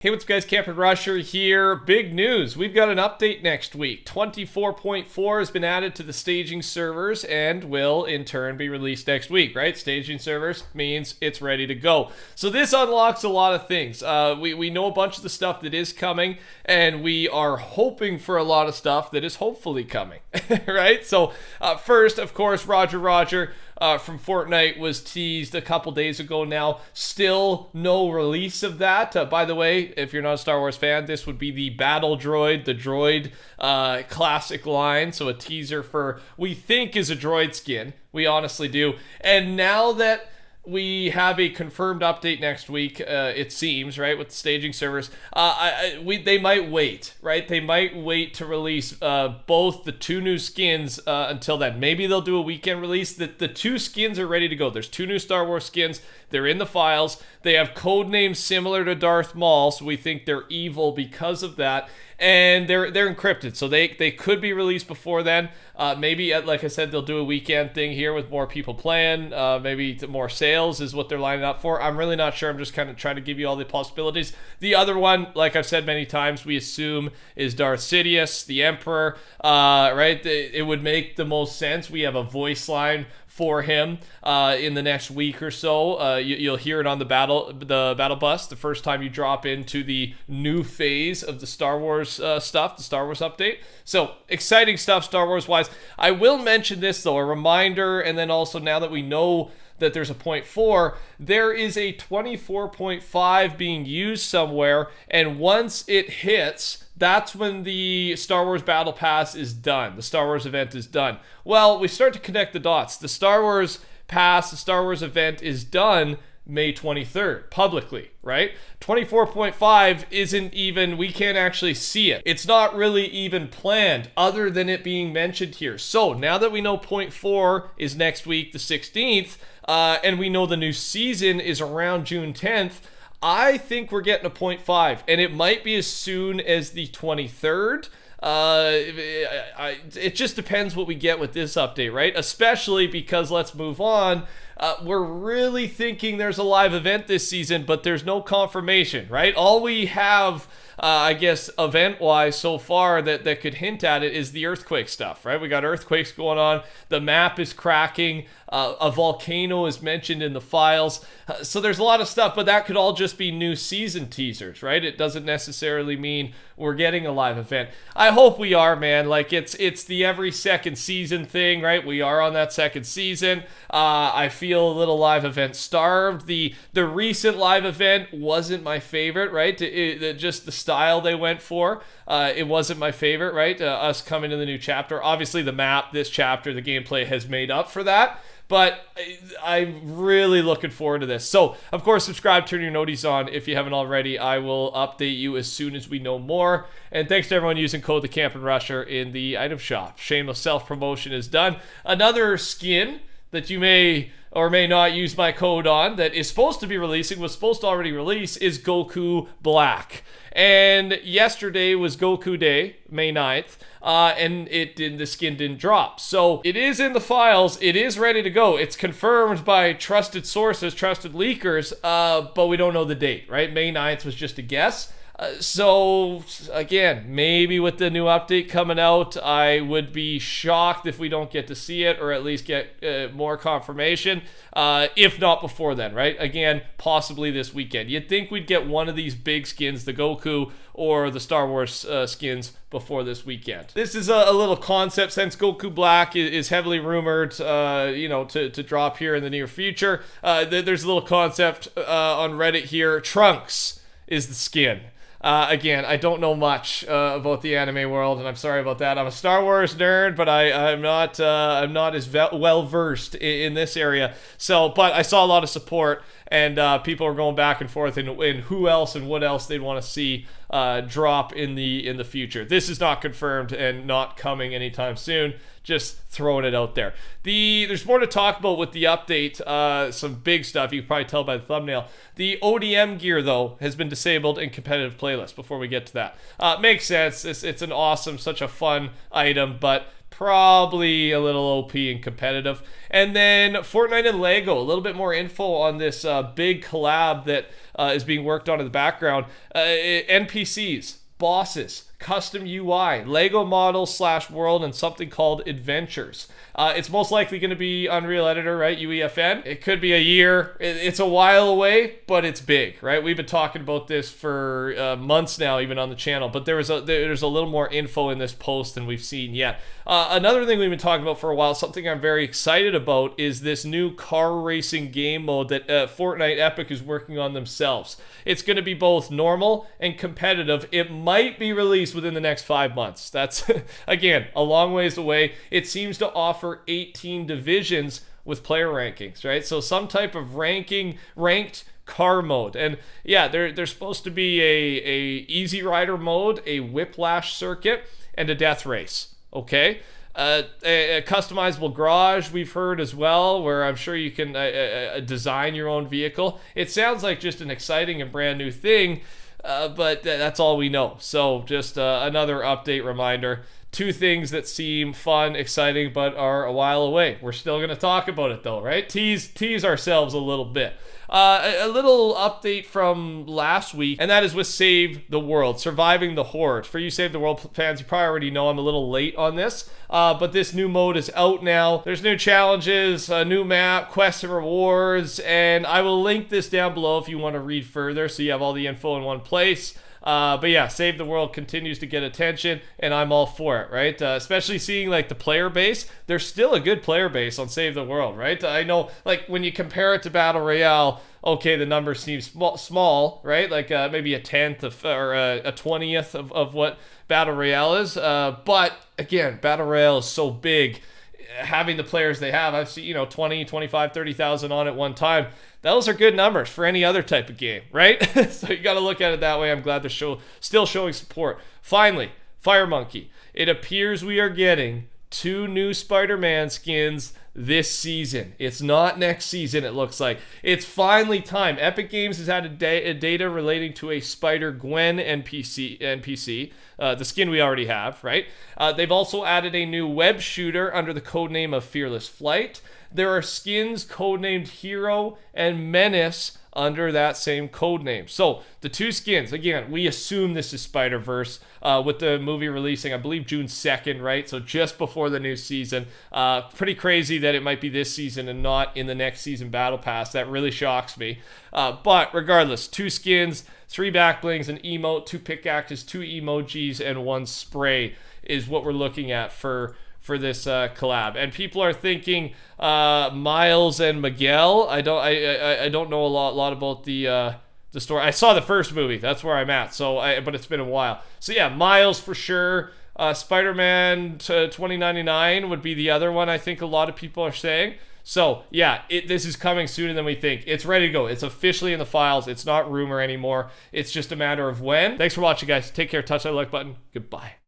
Hey, what's up guys, KLOMBO here. Big news, we've got an update next week. 24.4 has been added to the staging servers and will in turn be released next week, right? Staging servers means it's ready to go. So this unlocks a lot of things. We know a bunch of the stuff that is coming, and we are hoping for a lot of stuff that is hopefully coming, right? So first, of course, Roger from Fortnite was teased a couple days ago now. Still no release of that. By the way, if you're not a Star Wars fan, this would be the Battle Droid, the Droid classic line. So a teaser for, we think is a droid skin. We honestly do. And now that we have a confirmed update next week, it seems, right, with the staging servers. They might wait, right? They might wait to release both the two new skins until then. Maybe they'll do a weekend release. The two skins are ready to go. There's two new Star Wars skins. They're in the files. They have code names similar to Darth Maul, so we think they're evil because of that. And they're encrypted, so they could be released before then. Maybe, like I said, they'll do a weekend thing here with more people playing. Maybe more sales is what they're lining up for. I'm really not sure. I'm just kind of trying to give you all the possibilities. The other one, like I've said many times, we assume is Darth Sidious, the Emperor, right? It would make the most sense. We have a voice line for him in the next week or so. You'll hear it on the battle bus the first time you drop into the new phase of the Star Wars stuff, the Star Wars update. So exciting stuff Star Wars wise. I will mention this though, a reminder, and then also now that we know that there's a 0.4, there is a 24.5 being used somewhere, and once it hits, that's when the Star Wars Battle Pass is done. The Star Wars event is done. Well, we start to connect the dots. The Star Wars Pass, the Star Wars event is done May 23rd, publicly, right? 24.5 isn't even, we can't actually see it. It's not really even planned other than it being mentioned here. So now that we know 0.4 is next week, the 16th, and we know the new season is around June 10th, I think we're getting a 0.5, and it might be as soon as the 23rd. It just depends what we get with this update, right? Especially because, let's move on, we're really thinking there's a live event this season, but there's no confirmation, right? All we have, I guess, event-wise so far that could hint at it is the earthquake stuff, right? We got earthquakes going on. The map is cracking. A volcano is mentioned in the files. So there's a lot of stuff, but that could all just be new season teasers, right? It doesn't necessarily mean we're getting a live event. I hope we are, man. Like, it's the every second season thing, right? We are on that second season. I feel a little live event starved. The recent live event wasn't my favorite, right? Just the style they went for. It wasn't my favorite, right? Us coming to the new chapter. Obviously, the map, this chapter, the gameplay has made up for that. But I'm really looking forward to this. So, of course, subscribe, turn your noties on if you haven't already. I will update you as soon as we know more. And thanks to everyone using code TheCampingRusher in the item shop. Shameless self-promotion is done. Another skin that you may or may not use my code on that is supposed to be releasing, was supposed to already release, is Goku Black. And yesterday was Goku Day, May 9th, and the skin didn't drop. So it is in the files, it is ready to go. It's confirmed by trusted sources, trusted leakers, but we don't know the date, right? May 9th was just a guess. So, again, maybe with the new update coming out, I would be shocked if we don't get to see it, or at least get more confirmation, if not before then, right? Again, possibly this weekend. You'd think we'd get one of these big skins, the Goku or the Star Wars skins, before this weekend. This is a little concept, since Goku Black is heavily rumored, to drop here in the near future. There's a little concept on Reddit here. Trunks is the skin. Again, I don't know much about the anime world, and I'm sorry about that. I'm a Star Wars nerd, but I'm not as well versed in this area. So, but I saw a lot of support, and people are going back and forth in who else and what else they'd want to see drop in the future. This is not confirmed and not coming anytime soon. Just throwing it out there. There's more to talk about with the update. Some big stuff. You can probably tell by the thumbnail. The ODM gear, though, has been disabled in competitive playlists. Before we get to that, makes sense. It's an awesome, such a fun item, but probably a little OP and competitive. And then Fortnite and Lego, a little bit more info on this big collab that is being worked on in the background. NPCs, bosses, custom UI, Lego models / world, and something called adventures. It's most likely going to be Unreal Editor, right? UEFN. It could be a year. It's a while away, but it's big, right? We've been talking about this for months now, even on the channel. But there's a little more info in this post than we've seen yet. Another thing we've been talking about for a while, something I'm very excited about, is this new car racing game mode that Fortnite Epic is working on themselves. It's going to be both normal and competitive. It might be released within the next 5 months. That's, again, a long ways away. It seems to offer 18 divisions with player rankings, right? So some type of ranked car mode. And yeah, there's supposed to be a easy rider mode, a whiplash circuit, and a death race. Okay. A customizable garage we've heard as well, where I'm sure you can design your own vehicle. It sounds like just an exciting and brand new thing, but that's all we know. So just another update reminder. 2 things that seem fun, exciting, but are a while away. We're still going to talk about it though, right? Tease ourselves a little bit. A little update from last week, and that is with Save the World, Surviving the Horde. For you Save the World fans, you probably already know I'm a little late on this, but this new mode is out now. There's new challenges, a new map, quests and rewards, and I will link this down below if you want to read further so you have all the info in one place. But yeah, Save the World continues to get attention, and I'm all for it, right? Especially seeing like the player base. There's still a good player base on Save the World, right? I know, like, when you compare it to Battle Royale, okay, the numbers seem small, right? Like maybe a 10th or a 20th of what Battle Royale is. But again, Battle Royale is so big. Having the players they have, I've seen, 20, 25, 30,000 on at one time. Those are good numbers for any other type of game, right? So you got to look at it that way. I'm glad they're still showing support. Finally, Fire Monkey. It appears we are getting 2 new Spider-Man skins this season. It's not next season, it looks like. It's finally time. Epic Games has had a data relating to a Spider-Gwen NPC, the skin we already have, right? They've also added a new web shooter under the codename of Fearless Flight. There are skins codenamed Hero and Menace under that same codename. So the 2 skins, again, we assume this is Spider-Verse with the movie releasing, I believe, June 2nd, right? So just before the new season. Pretty crazy that it might be this season and not in the next season Battle Pass. That really shocks me. But regardless, 2 skins, 3 back blings, an emote, 2 pickaxes, 2 emojis, and 1 spray is what we're looking at for this collab. And people are thinking Miles and Miguel. I don't know a lot about the story. I saw the first movie. That's where I'm at. But it's been a while. So yeah, Miles for sure. Spider-Man 2099 would be the other one. I think a lot of people are saying. So yeah, this is coming sooner than we think. It's ready to go. It's officially in the files. It's not rumor anymore. It's just a matter of when. Thanks for watching, guys. Take care. Touch that like button. Goodbye.